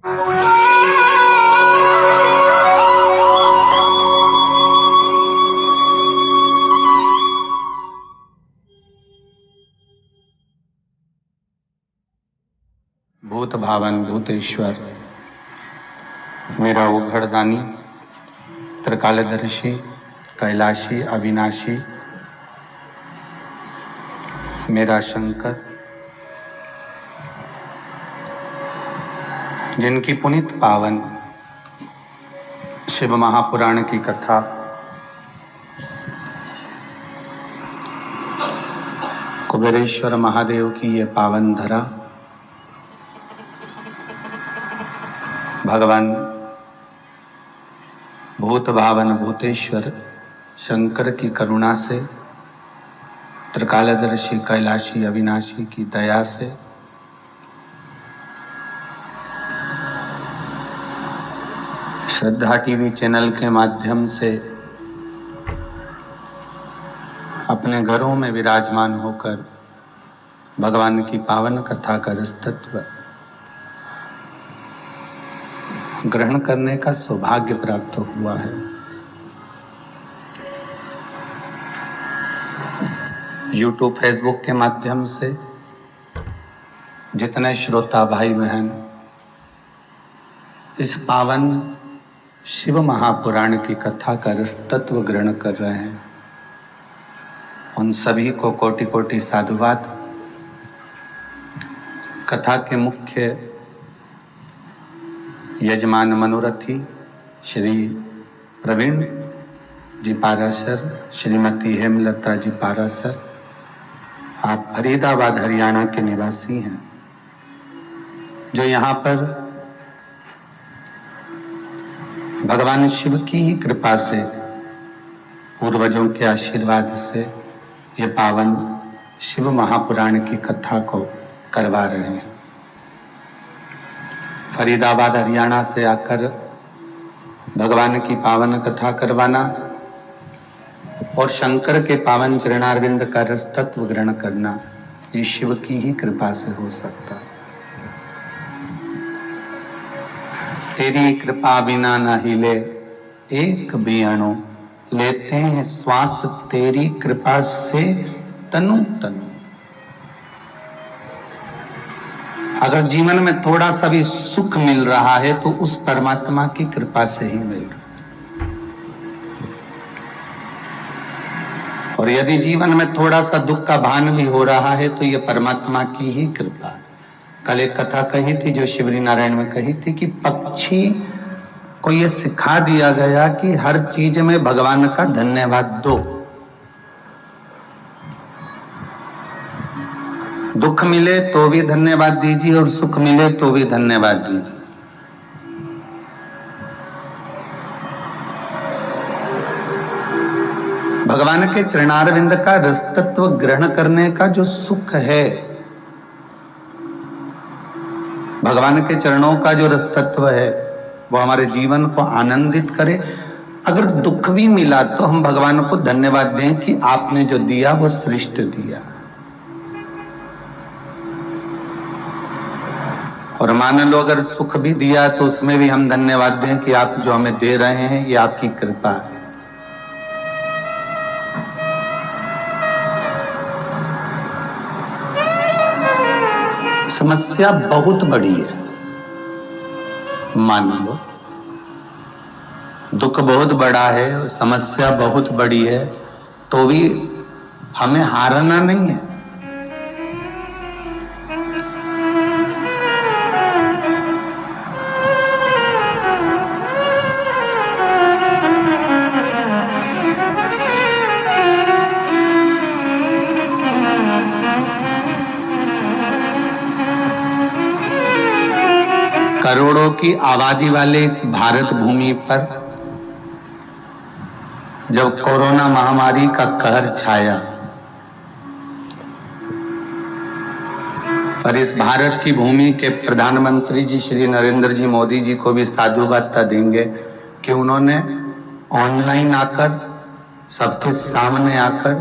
भूत भावन भूतेश्वर मेरा उघड़दानी त्रिकालदर्शी कैलाशी अविनाशी मेरा शंकर, जिनकी पुनीत पावन शिव महापुराण की कथा कुबेरेश्वर महादेव की ये पावन धरा भगवान भूत भावन भूतेश्वर शंकर की करुणा से, त्रिकालदर्शी कैलाशी अविनाशी की दया से श्रद्धा टीवी चैनल के माध्यम से अपने घरों में विराजमान होकर भगवान की पावन कथा का रसतत्व ग्रहण करने का सौभाग्य प्राप्त हुआ है। यूट्यूब फेसबुक के माध्यम से जितने श्रोता भाई बहन इस पावन शिव महापुराण की कथा का रसतत्व ग्रहण कर रहे हैं, उन सभी को कोटि कोटि साधुवाद। कथा के मुख्य यजमान मनोरथी श्री प्रवीण जी पारासर, श्रीमती हेमलता जी पारासर, आप फरीदाबाद हरियाणा के निवासी हैं, जो यहाँ पर भगवान शिव की ही कृपा से, पूर्वजों के आशीर्वाद से ये पावन शिव महापुराण की कथा को करवा रहे हैं। फरीदाबाद हरियाणा से आकर भगवान की पावन कथा करवाना और शंकर के पावन चरणारविंद का रस तत्व ग्रहण करना, ये शिव की ही कृपा से हो सकता है। तेरी कृपा बिना न हिले एक भी अणु, लेते हैं श्वास तेरी कृपा से तनु तनु। अगर जीवन में थोड़ा सा भी सुख मिल रहा है तो उस परमात्मा की कृपा से ही मिल रहा है, और यदि जीवन में थोड़ा सा दुख का भान भी हो रहा है तो ये परमात्मा की ही कृपा है। कल एक कथा कही थी जो शिवरी नारायण में कही थी कि पक्षी को ये सिखा दिया गया कि हर चीज में भगवान का धन्यवाद दो। दुख मिले तो भी धन्यवाद दीजिए और सुख मिले तो भी धन्यवाद दीजिए। भगवान के चरणारविंद का रसतत्व ग्रहण करने का जो सुख है, भगवान के चरणों का जो रसतत्व है, वो हमारे जीवन को आनंदित करे। अगर दुख भी मिला तो हम भगवान को धन्यवाद दें कि आपने जो दिया वो श्रेष्ठ दिया। और मान लो अगर सुख भी दिया तो उसमें भी हम धन्यवाद दें कि आप जो हमें दे रहे हैं ये आपकी कृपा है। समस्या बहुत बड़ी है, मान लो दुख बहुत बड़ा है और समस्या बहुत बड़ी है, तो भी हमें हारना नहीं है। करोड़ों की आबादी वाले इस भारत भूमि पर जब कोरोना महामारी का कहर छाया और इस भारत की भूमि के प्रधानमंत्री जी श्री नरेंद्र जी मोदी जी को भी साधुवाद देंगे कि उन्होंने ऑनलाइन आकर, सबके सामने आकर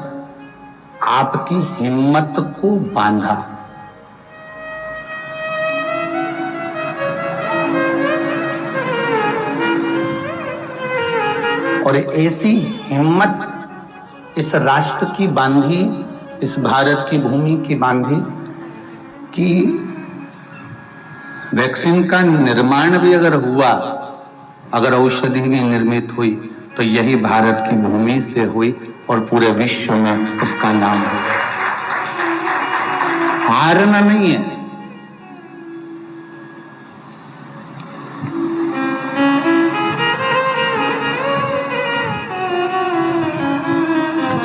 आपकी हिम्मत को बांधा। और ऐसी हिम्मत इस राष्ट्र की बांधी, इस भारत की भूमि की बांधी कि वैक्सीन का निर्माण भी अगर हुआ, अगर औषधि भी निर्मित हुई तो यही भारत की भूमि से हुई और पूरे विश्व में उसका नाम हुआ। हारना नहीं है।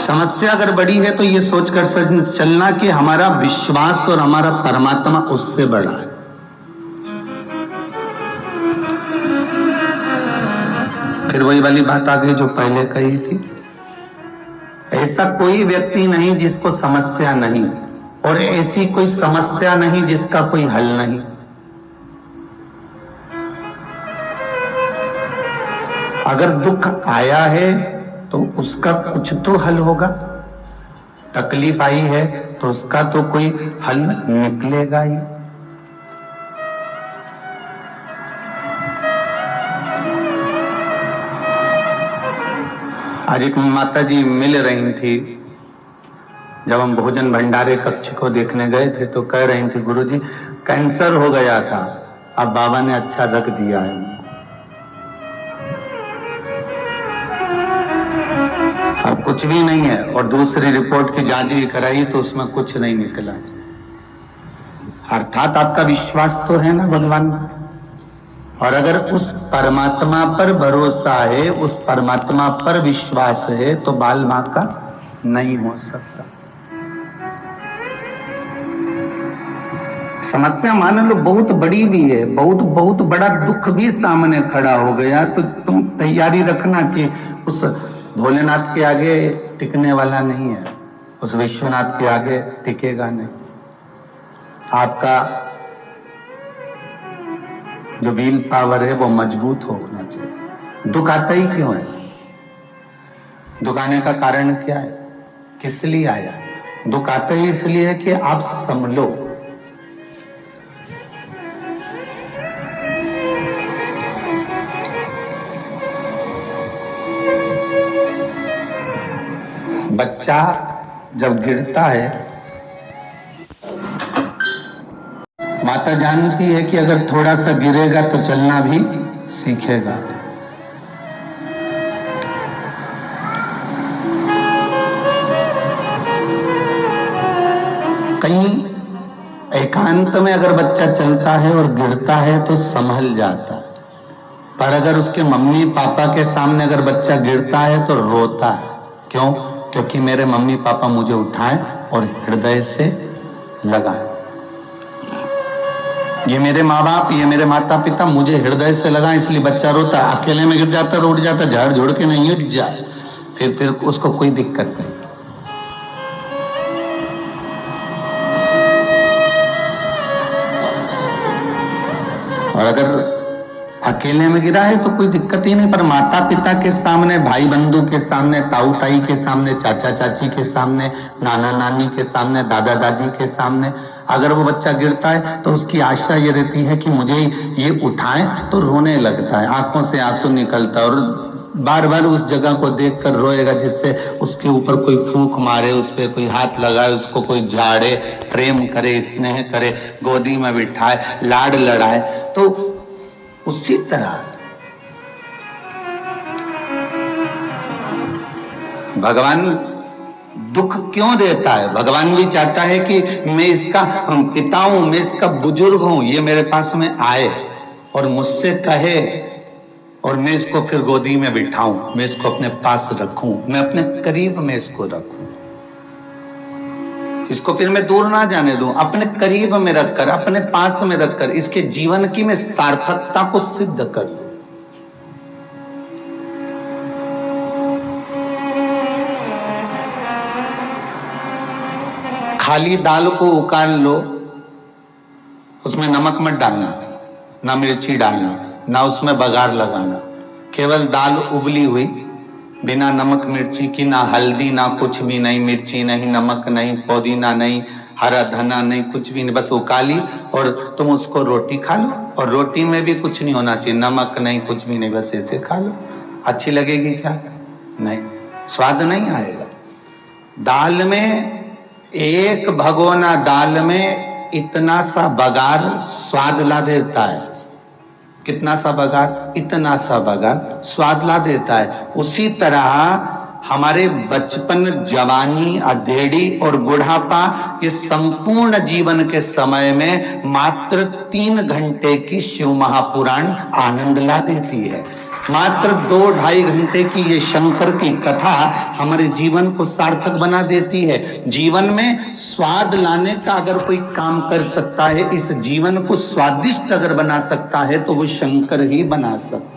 समस्या अगर बड़ी है तो ये सोचकर चलना कि हमारा विश्वास और हमारा परमात्मा उससे बड़ा है। फिर वही वाली बात आ गई जो पहले कही थी, ऐसा कोई व्यक्ति नहीं जिसको समस्या नहीं, और ऐसी कोई समस्या नहीं जिसका कोई हल नहीं। अगर दुख आया है तो उसका कुछ तो हल होगा, तकलीफ आई है तो उसका तो कोई हल निकलेगा ही। आज एक माता जी मिल रही थी, जब हम भोजन भंडारे कक्ष को देखने गए थे तो कह रही थी, गुरुजी कैंसर हो गया था, अब बाबा ने अच्छा रख दिया है। अब कुछ भी नहीं है, और दूसरी रिपोर्ट की जांच भी कराई तो उसमें कुछ नहीं निकला। अर्थात आपका विश्वास तो है ना भगवान पर, और अगर उस परमात्मा पर भरोसा है, उस परमात्मा पर विश्वास है तो बाल मां का नहीं हो सकता। समस्या मान लो बहुत बड़ी भी है, बहुत बड़ा दुख भी सामने खड़ा हो गया तो तुम तैयारी रखना कि उस भोलेनाथ के आगे टिकने वाला नहीं है, उस विश्वनाथ के आगे टिकेगा नहीं। आपका जो व्हील पावर है वो मजबूत होना चाहिए। दुख आता ही क्यों है? दुख आने का कारण क्या है? किस लिए आया? दुख आता ही इसलिए है कि आप संभलो। बच्चा जब गिरता है, माता जानती है कि अगर थोड़ा सा गिरेगा तो चलना भी सीखेगा। कहीं एकांत में अगर बच्चा चलता है और गिरता है तो संभल जाता है, पर अगर उसके मम्मी पापा के सामने अगर बच्चा गिरता है तो रोता है। क्यों? क्योंकि मेरे मम्मी पापा मुझे उठाएं और हृदय से लगाएं। ये मेरे माँ बाप, ये मेरे माता पिता मुझे हृदय से लगाएं, इसलिए बच्चा रोता। अकेले में गिर जाता, रोड जाता, झाड़ झोड़ के नहीं गिर जाए, फिर उसको कोई दिक्कत नहीं। और अगर अकेले में गिरा है तो कोई दिक्कत ही नहीं, पर माता पिता के सामने, भाई बंधु के सामने, ताऊ ताई के सामने, चाचा चाची के सामने, नाना नानी के सामने, दादा दादी के सामने अगर वो बच्चा गिरता है तो उसकी आशा ये रहती है कि मुझे ये उठाएं, तो रोने लगता है, आंखों से आंसू निकलता है और बार बार उस जगह को देखकर रोएगा जिससे उसके ऊपर कोई फूंक मारे, उस पर कोई हाथ लगाए, उसको कोई झाड़े, प्रेम करे, स्नेह करे, गोदी में बिठाए, लाड लड़ाए। तो उसी तरह भगवान दुख क्यों देता है? भगवान भी चाहता है कि मैं इसका पिता हूं, मैं इसका बुजुर्ग हूं, ये मेरे पास में आए और मुझसे कहे और मैं इसको फिर गोदी में बिठाऊं, मैं इसको अपने पास रखूं, मैं अपने करीब में इसको रखूं, इसको फिर मैं दूर ना जाने दूं, अपने करीब में रखकर, अपने पास में रखकर इसके जीवन की मैं सार्थकता को सिद्ध कर दूं। खाली दाल को उकाल लो, उसमें नमक मत डालना, ना मिर्ची डालना, ना उसमें बघार लगाना, केवल दाल उबली हुई बिना नमक मिर्ची की, ना हल्दी, ना कुछ भी नहीं, मिर्ची नहीं, नमक नहीं, पुदीना नहीं, हरा धना नहीं, कुछ भी नहीं, बस उकाली और तुम उसको रोटी खा लो। और रोटी में भी कुछ नहीं होना चाहिए, नमक नहीं, कुछ भी नहीं, बस ऐसे खा लो। अच्छी लगेगी क्या? नहीं, स्वाद नहीं आएगा। दाल में, एक भगोना दाल में इतना सा बघार स्वाद ला देता है। कितना सा बघार? इतना सा बघार स्वाद ला देता है। उसी तरह हमारे बचपन, जवानी, अधेड़ी और बुढ़ापा, ये संपूर्ण जीवन के समय में मात्र 3 घंटे की शिव महापुराण आनंद ला देती है। मात्र 2-2.5 घंटे की ये शंकर की कथा हमारे जीवन को सार्थक बना देती है। जीवन में स्वाद लाने का अगर कोई काम कर सकता है, इस जीवन को स्वादिष्ट अगर बना सकता है, तो वो शंकर ही बना सकता।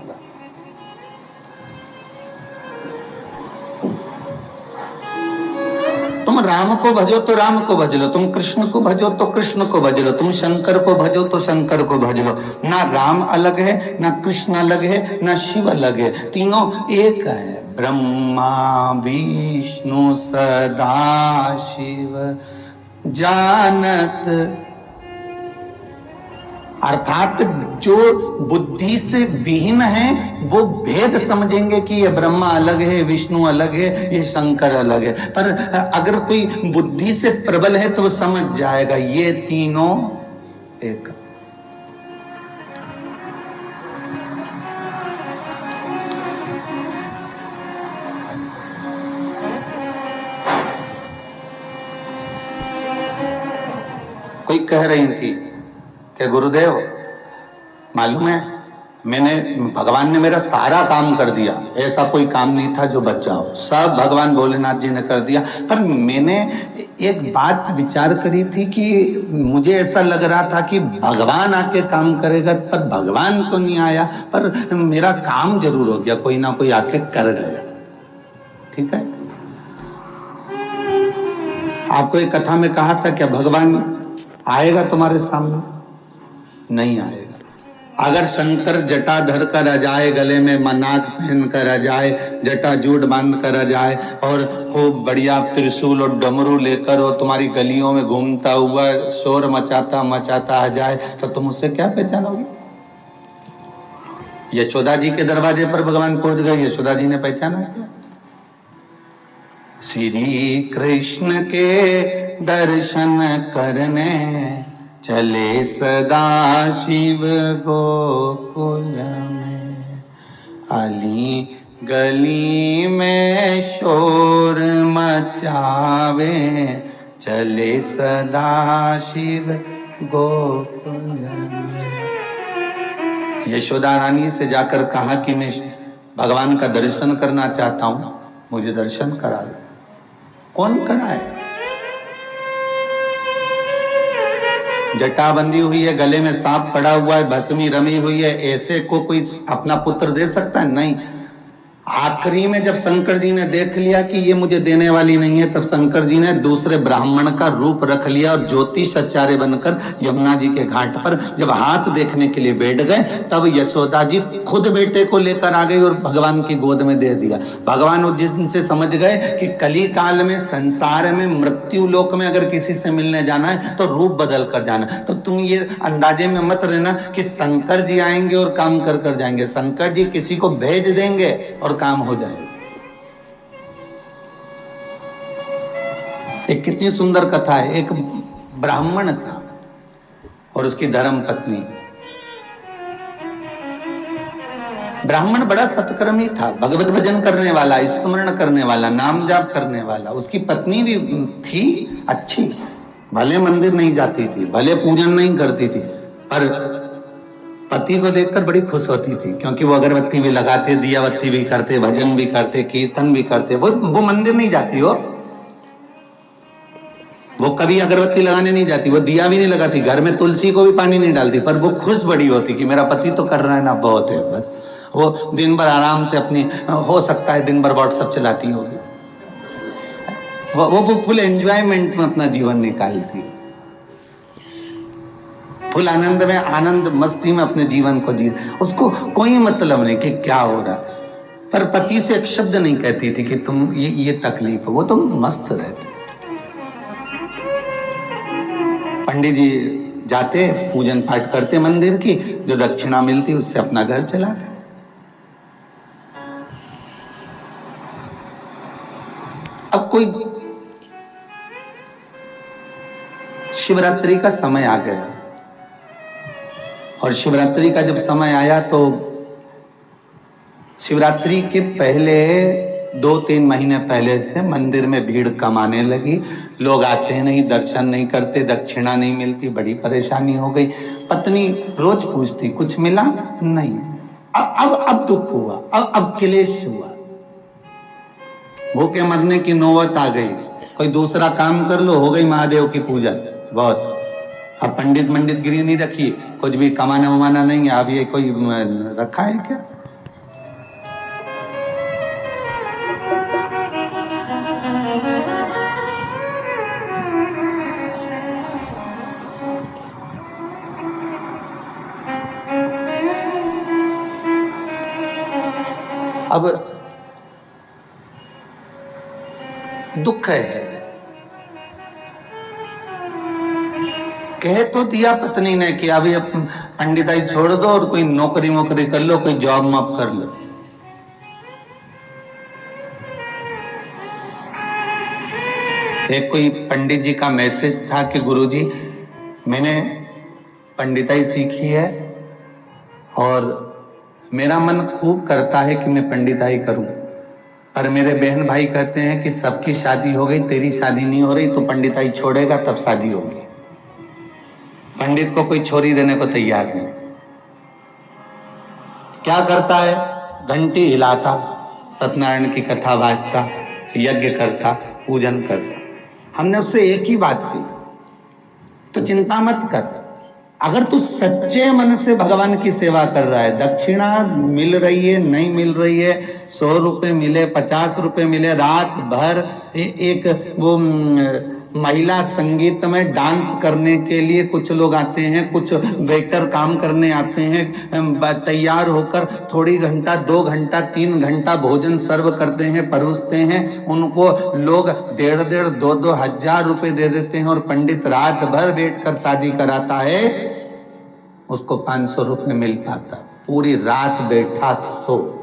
तुम राम को भजो तो राम को भज लो, तुम कृष्ण को भजो तो कृष्ण को भज लो, तुम शंकर को भजो तो शंकर को भज लो। ना राम अलग है, ना कृष्ण अलग है, ना शिव अलग है, तीनों एक है। ब्रह्मा विष्णु सदा शिव जानत, अर्थात जो बुद्धि से विहीन है वो भेद समझेंगे कि ये ब्रह्मा अलग है, विष्णु अलग है, ये शंकर अलग है। पर अगर कोई बुद्धि से प्रबल है तो वो समझ जाएगा ये तीनों एक। कोई कह रही थी कि गुरुदेव मालूम है, भगवान ने मेरा सारा काम कर दिया, ऐसा कोई काम नहीं था जो बचा हो, सब भगवान भोलेनाथ जी ने कर दिया। पर मैंने एक बात विचार करी थी कि मुझे ऐसा लग रहा था कि भगवान आके काम करेगा, पर भगवान तो नहीं आया, पर मेरा काम जरूर हो गया, कोई ना कोई आके कर गया। ठीक है, आपको एक कथा में कहा था क्या भगवान आएगा तुम्हारे सामने? नहीं आएगा। अगर शंकर जटा धर कर आ जाए, गले में मनाक पहन कर आ जाए, जटा जूट बांध कर आ जाए और खूब बढ़िया त्रिशूल और डमरू लेकर वो तुम्हारी गलियों में घूमता हुआ शोर मचाता मचाता आ जाए, तो तुम उससे क्या पहचानोगे? यशोदा जी के दरवाजे पर भगवान पहुंच गए, यशोदा जी ने पहचाना क्या? श्री कृष्ण के दर्शन करने चले सदा शिव गोकुल में, अली गली में शोर मचावे, चले सदा शिव गोकुल में। यशोदा रानी से जाकर कहा कि मैं भगवान का दर्शन करना चाहता हूं, मुझे दर्शन करा दो। कौन कराए? जटा बंधी हुई है, गले में सांप पड़ा हुआ है, भस्मी रमी हुई है, ऐसे को कोई अपना पुत्र दे सकता है? नहीं। आखिरी में जब शंकर जी ने देख लिया कि ये मुझे देने वाली नहीं है, तब शंकर जी ने दूसरे ब्राह्मण का रूप रख लिया और ज्योतिषाचार्य बनकर यमुना जी के घाट पर जब हाथ देखने के लिए बैठ गए, तब यशोदा जी खुद बेटे को लेकर आ गई और भगवान की गोद में दे दिया। भगवान उस जिनसे समझ गए कि कली काल में, संसार में, मृत्यु लोक में अगर किसी से मिलने जाना है तो रूप बदल कर जाना। तो तुम ये अंदाजे में मत रहना कि शंकर जी आएंगे और काम कर कर जाएंगे। शंकर जी किसी को भेज देंगे और काम हो जाएगा। एक कितनी सुंदर कथा है। एक ब्राह्मण था और उसकी धर्म पत्नी। ब्राह्मण बड़ा सत्कर्मी था, भगवत भजन करने वाला, स्मरण करने वाला, नाम जाप करने वाला। उसकी पत्नी भी थी अच्छी, भले मंदिर नहीं जाती थी, भले पूजन नहीं करती थी, पर पति को देखकर बड़ी खुश होती थी, क्योंकि वो अगरबत्ती भी लगाते, दिया बत्ती भी करते, भजन भी करते, कीर्तन भी करते। वो मंदिर नहीं जाती हो, वो कभी अगरबत्ती लगाने नहीं जाती, वो दिया भी नहीं लगाती, घर में तुलसी को भी पानी नहीं डालती, पर वो खुश बड़ी होती कि मेरा पति तो कर रहा है ना, बहुत है। बस वो दिन भर आराम से अपनी, हो सकता है दिन भर व्हाट्सएप चलाती होगी, वो फुल एंजॉयमेंट में अपना जीवन निकालती, फुल आनंद में, आनंद मस्ती में अपने जीवन को जी। उसको कोई मतलब नहीं कि क्या हो रहा, पर पति से एक शब्द नहीं कहती थी कि तुम ये तकलीफ है, वो तो मस्त रहते। पंडित जी जाते, पूजन पाठ करते मंदिर की, जो दक्षिणा मिलती उससे अपना घर चलाते। अब कोई शिवरात्रि का समय आ गया और शिवरात्रि का जब समय आया तो शिवरात्रि के पहले 2-3 महीने पहले से मंदिर में भीड़ कम आने लगी। लोग आते नहीं, दर्शन नहीं करते, दक्षिणा नहीं मिलती, बड़ी परेशानी हो गई। पत्नी रोज पूछती कुछ मिला नहीं। अब दुख हुआ, अब क्लेश हुआ, भूखे मरने की नौबत आ गई। कोई दूसरा काम कर लो, हो गई महादेव की पूजा बहुत। अब पंडित गिरी नहीं रखी, कुछ भी कमाना वमाना नहीं है। अब ये कोई रखा है क्या? अब दुख है। कह तो दिया पत्नी ने कि अभी अब पंडिताई छोड़ दो और कोई नौकरी वोकरी कर लो, कोई जॉब मॉब कर लो। एक कोई पंडित जी का मैसेज था कि गुरुजी मैंने पंडिताई सीखी है और मेरा मन खूब करता है कि मैं पंडिताई करूं, पर मेरे बहन भाई कहते हैं कि सबकी शादी हो गई, तेरी शादी नहीं हो रही, तो पंडिताई छोड़ेगा तब शादी होगी। पंडित को कोई छोरी देने को तैयार नहीं। क्या करता है? घंटी हिलाता, सत्यनारायण की कथा वाचता, यज्ञ करता, पूजन करता। हमने उससे एक ही बात की, तो चिंता मत कर। अगर तू सच्चे मन से भगवान की सेवा कर रहा है, दक्षिणा मिल रही है नहीं मिल रही है, 100 रुपए मिले, 50 रुपए मिले, रात भर एक वो महिला संगीत में डांस करने के लिए कुछ लोग आते हैं, कुछ वेटर काम करने आते हैं, तैयार होकर थोड़ी घंटा 2 घंटा 3 घंटा भोजन सर्व करते हैं, परोसते हैं। उनको लोग 1,500 2-2 हजार रुपए दे देते हैं और पंडित रात भर बैठ कर शादी कराता है, उसको 500 रुपए मिल पाता। पूरी रात बैठा सो।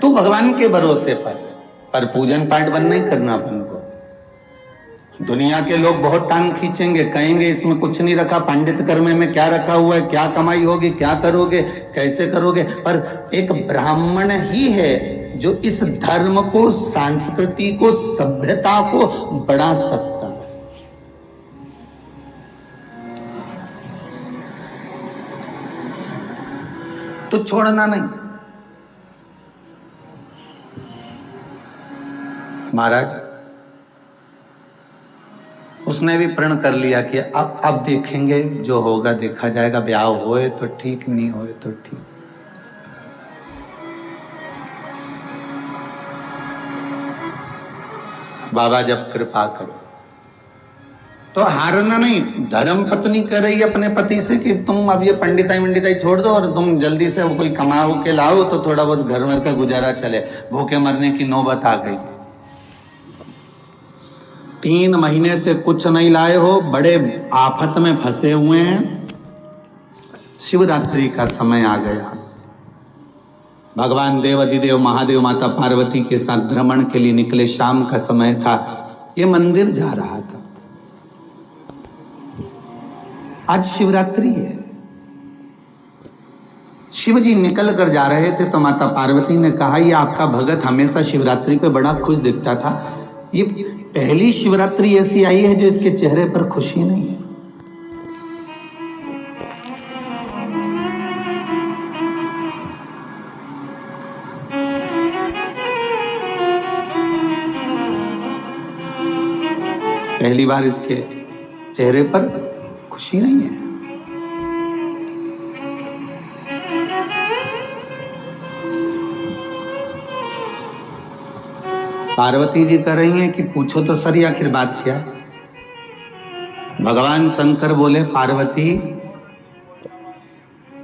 तो भगवान के भरोसे पर पूजन पाठ बंद नहीं करना अपन को। दुनिया के लोग बहुत टांग खींचेंगे, कहेंगे इसमें कुछ नहीं रखा, पंडित कर्म में क्या रखा हुआ है, क्या कमाई होगी, क्या करोगे, कैसे करोगे। पर एक ब्राह्मण ही है जो इस धर्म को, संस्कृति को, सभ्यता को बढ़ा सकता है। तो छोड़ना नहीं। महाराज उसने भी प्रण कर लिया कि अब देखेंगे, जो होगा देखा जाएगा, ब्याह होए तो ठीक, नहीं होए तो ठीक। बाबा जब कृपा करो तो हारना नहीं। धर्म पत्नी कह रही है अपने पति से कि तुम अब ये पंडिताई छोड़ दो और तुम जल्दी से कोई कमाओ के लाओ तो थोड़ा बहुत घर भर का गुजारा चले। भूखे मरने की नौबत आ गई। 3 महीने से कुछ नहीं लाए हो, बड़े आफत में फंसे हुए हैं। शिवरात्रि का समय आ गया। भगवान देवाधिदेव महादेव माता पार्वती के साथ भ्रमण के लिए निकले। शाम का समय था। ये मंदिर जा रहा था। आज शिवरात्रि है। शिव जी निकल कर जा रहे थे तो माता पार्वती ने कहा, ये आपका भगत हमेशा शिवरात्रि पे बड़ा खुश दिखता था, ये पहली शिवरात्रि ऐसी आई है जो इसके चेहरे पर खुशी नहीं है। पहली बार इसके चेहरे पर खुशी नहीं है। पार्वती जी कह रही हैं कि पूछो तो सर, आखिर बात क्या। भगवान शंकर बोले, पार्वती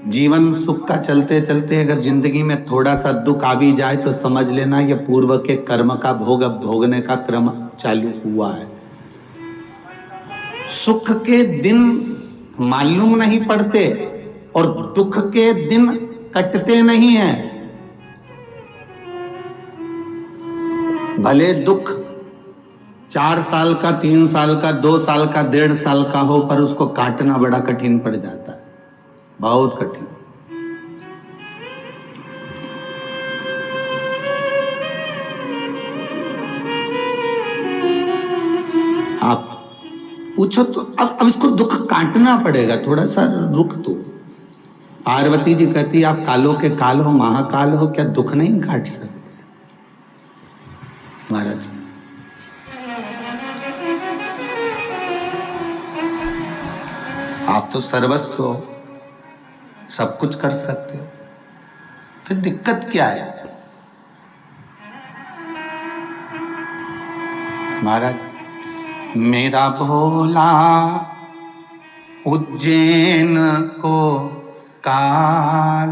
जीवन सुख का चलते चलते अगर जिंदगी में थोड़ा सा दुख आ भी जाए तो समझ लेना ये पूर्व के कर्म का भोग अब भोगने का क्रम चालू हुआ है। सुख के दिन मालूम नहीं पड़ते और दुख के दिन कटते नहीं हैं। भले दुख 4 साल का, 3 साल का, 2 साल का, 1.5 साल का हो, पर उसको काटना बड़ा कठिन पड़ जाता है, बहुत कठिन। आप पूछो तो अब इसको दुख काटना पड़ेगा, थोड़ा सा रुक तो। पार्वती जी कहती आप कालों के काल हो, महाकाल हो, क्या दुख नहीं काट सकते? महाराज आप तो सर्वस्व हो, सब कुछ कर सकते हो, फिर दिक्कत क्या है? महाराज मेरा भोला उज्जैन को काल,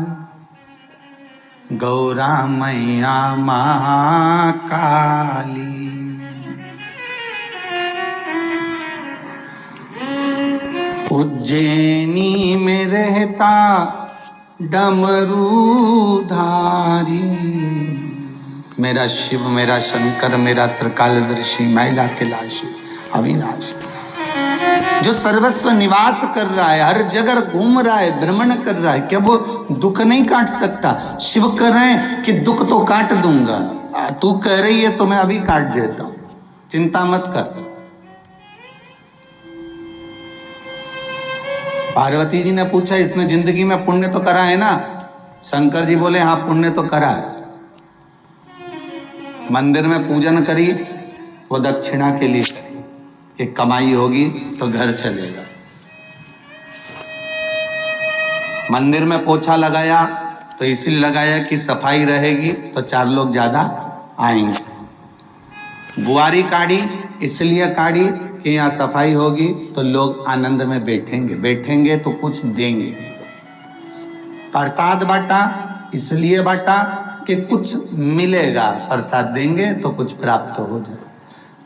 गौरा मैया महाकाली, उज्जैनी में रहता डमरूधारी, मेरा शिव, मेरा शंकर, मेरा त्रिकालदर्शी, मैला कैलाशी, अविनाशी, जो सर्वस्व निवास कर रहा है, हर जगह घूम रहा है, भ्रमण कर रहा है, क्या वो दुख नहीं काट सकता? शिव कह रहे हैं कि दुख तो काट दूंगा, तू कह रही है तो मैं अभी काट देता हूं, चिंता मत कर। पार्वती जी ने पूछा इसने जिंदगी में पुण्य तो करा है ना? शंकर जी बोले हाँ पुण्य तो करा है। मंदिर में पूजन करी, वो दक्षिणा के लिए करी, कि कमाई होगी तो घर चलेगा। मंदिर में पोछा लगाया तो इसलिए लगाया कि सफाई रहेगी तो 4 लोग ज्यादा आएंगे। बुआरी काढ़ी इसलिए काढ़ी कि यहाँ सफाई होगी तो लोग आनंद में बैठेंगे, बैठेंगे तो कुछ देंगे। प्रसाद बांटा इसलिए बांटा कि कुछ मिलेगा, प्रसाद देंगे तो कुछ प्राप्त हो जाए।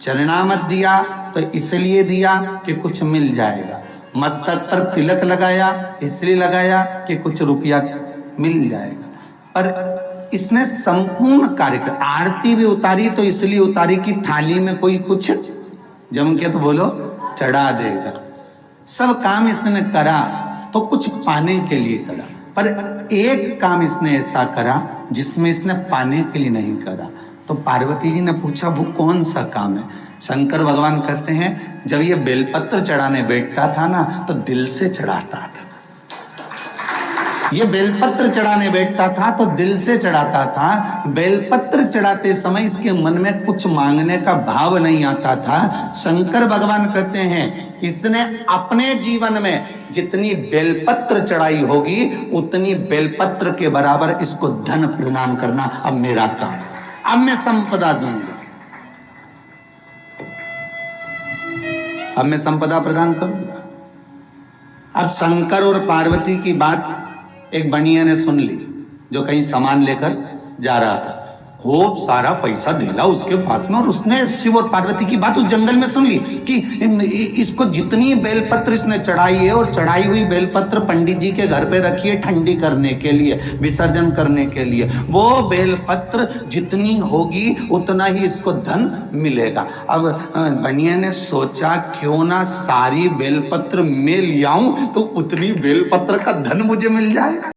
चरणामत दिया तो इसलिए दिया कि कुछ मिल जाएगा। मस्तक पर तिलक लगाया इसलिए लगाया कि कुछ रुपया मिल जाएगा। पर इसने संपूर्ण कार्यक्रम, आरती भी उतारी तो इसलिए उतारी कि थाली में कोई कुछ जम के तो बोलो चढ़ा देगा। सब काम इसने करा तो कुछ पाने के लिए करा, पर एक काम इसने ऐसा करा जिसमें इसने पाने के लिए नहीं करा। तो पार्वती जी ने पूछा वो कौन सा काम है? शंकर भगवान कहते हैं जब ये बेलपत्र चढ़ाने बैठता था ना तो दिल से चढ़ाता था। ये बेलपत्र चढ़ाने बैठता था तो दिल से चढ़ाता था। बेलपत्र चढ़ाते समय इसके मन में कुछ मांगने का भाव नहीं आता था। शंकर भगवान कहते हैं इसने अपने जीवन में जितनी बेलपत्र चढ़ाई होगी उतनी बेलपत्र के बराबर इसको धन प्रदान करना अब मेरा काम है। अब मैं संपदा दूंगा, अब मैं संपदा प्रदान करूंगा। अब शंकर और पार्वती की बात एक बनिया ने सुन ली जो कहीं सामान लेकर जा रहा था। खूब सारा पैसा देला उसके पास में, और उसने शिव और पार्वती की बात उस जंगल में सुन ली कि इसको जितनी बेलपत्र इसने चढ़ाई है और चढ़ाई हुई बेलपत्र पंडित जी के घर पे रखी है ठंडी करने के लिए, विसर्जन करने के लिए। वो बेलपत्र जितनी होगी उतना ही इसको धन मिलेगा। अब बनिया ने सोचा क्यों ना सारी बेलपत्र मैं ले आऊं तो उतनी बेलपत्र का धन मुझे मिल जाए।